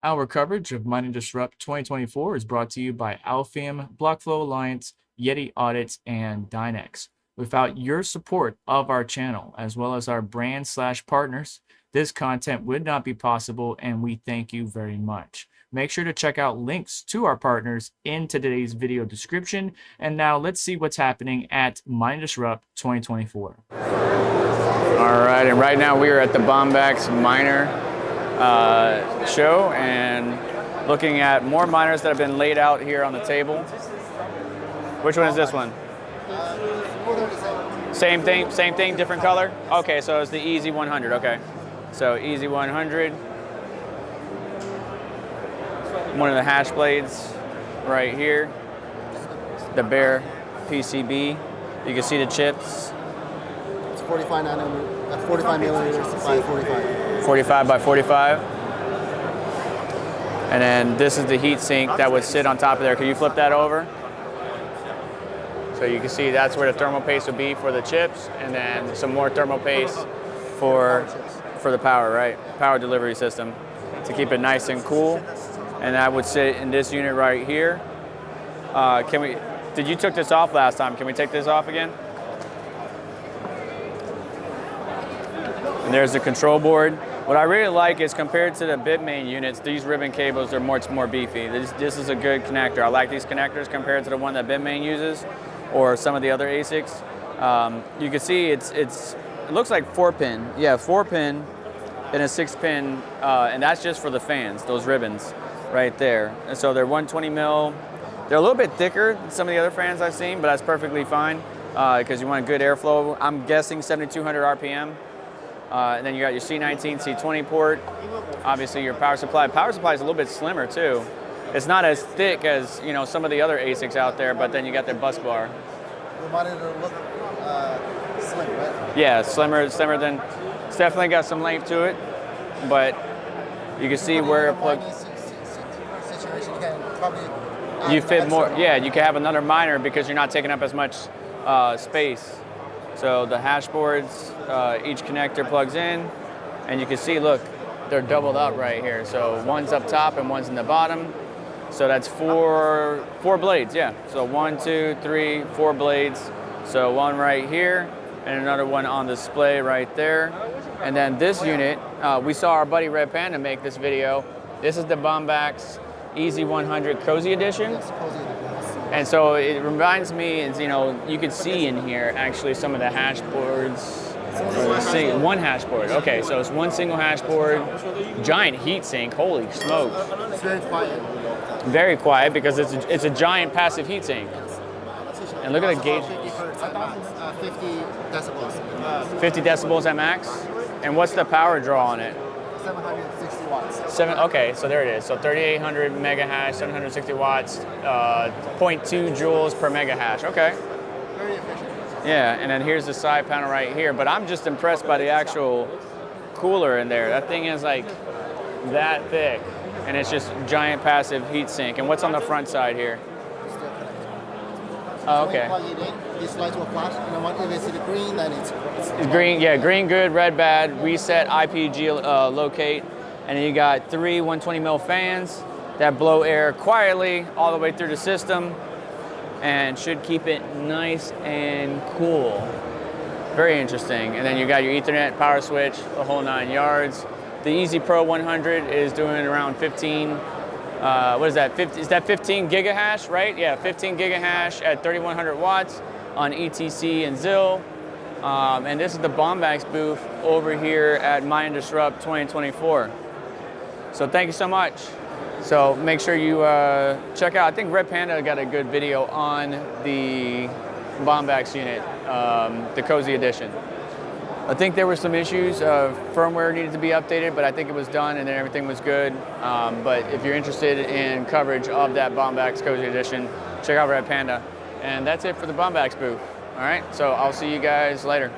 Our coverage of Mining Disrupt 2024 is brought to you by Alphium, Blockflow Alliance, Yeti Audits, and Dynex. Without your support of our channel, as well as our brand/partners, this content would not be possible, and we thank you very much. Make sure to check out links to our partners in today's video description. And now let's see what's happening at Mining Disrupt 2024. All right, and right now we are at the Bombax Miner show and looking at more miners that have been laid out here on the table. Which one is this one? Same thing, different color? Okay, so it's the EZ100, okay. So EZ100, one of the hash blades right here, the bare PCB. You can see the chips. It's 45 nanometers, 45 millimeters by 45. 45 by 45. And then this is the heat sink that would sit on top of there. Can you flip that over? So you can see that's where the thermal paste would be for the chips, and then some more thermal paste for the power, right? Power delivery system to keep it nice and cool. And that would sit in this unit right here. You took this off last time. Can we take this off again? And there's the control board. What I really like is compared to the Bitmain units, these ribbon cables are much more beefy. This is a good connector. I like these connectors compared to the one that Bitmain uses or some of the other ASICs. You can see it looks like 4-pin. Yeah, 4-pin and a 6-pin, and that's just for the fans, those ribbons right there. And so they're 120 mil. They're a little bit thicker than some of the other fans I've seen, but that's perfectly fine because you want good airflow. I'm guessing 7,200 RPM. And then you got your C19, C20 port. Obviously your power supply. Power supply is a little bit slimmer too. It's not as thick as some of the other ASICs out there, but then you got the bus bar. The monitor look slim, right? Yeah, slimmer than. It's definitely got some length to it, but you can see where it plugs. Situation, you can probably you fit more. Yeah, you can have another miner because you're not taking up as much space. So the hash boards, each connector plugs in, and you can see, look, they're doubled up right here. So one's up top and one's in the bottom. So that's four blades, yeah. So 1, 2, 3, 4 blades. So one right here and another one on display right there. And then this unit, we saw our buddy Red Panda make this video. This is the Bombax EZ100 Cozy Edition. Yes, Cozy Edition. And so it reminds me, you can see in here actually some of the hash boards. One hash board. Okay, so it's one single hash board, giant heat sink. Holy smokes! It's very quiet. Very quiet because it's a giant passive heat sink. And look at the gauge. 50 hertz at max, 50 decibels. 50 decibels at max. And what's the power draw on it? 760 watts. Okay, so there it is. So 3,800 mega hash, 760 watts, 0.2 joules per mega hash. Okay. Very efficient. Yeah, and then here's the side panel right here. But I'm just impressed by the actual cooler in there. That thing is like that thick, and it's just giant passive heat sink. And what's on the front side here? Oh, okay. When you plug it in, these lights will flash, and if it's the green, then it's green. Yeah, green good, red bad. Reset, IPG locate, and then you got 3 120 mil fans that blow air quietly all the way through the system, and should keep it nice and cool. Very interesting. And then you got your Ethernet power switch, the whole 9 yards. The EZ Pro 100 is doing around 15. What is that? 50, is that 15 gigahash, right? Yeah, 15 gigahash at 3,100 watts on ETC and ZIL. And this is the Bombax booth over here at Mining Disrupt 2024. So thank you so much. So make sure you check out, I think Red Panda got a good video on the Bombax unit, the Cozy Edition. I think there were some issues, firmware needed to be updated, but I think it was done and then everything was good. But if you're interested in coverage of that Bombax Cozy Edition, check out Red Panda. And that's it for the Bombax booth. All right, so I'll see you guys later.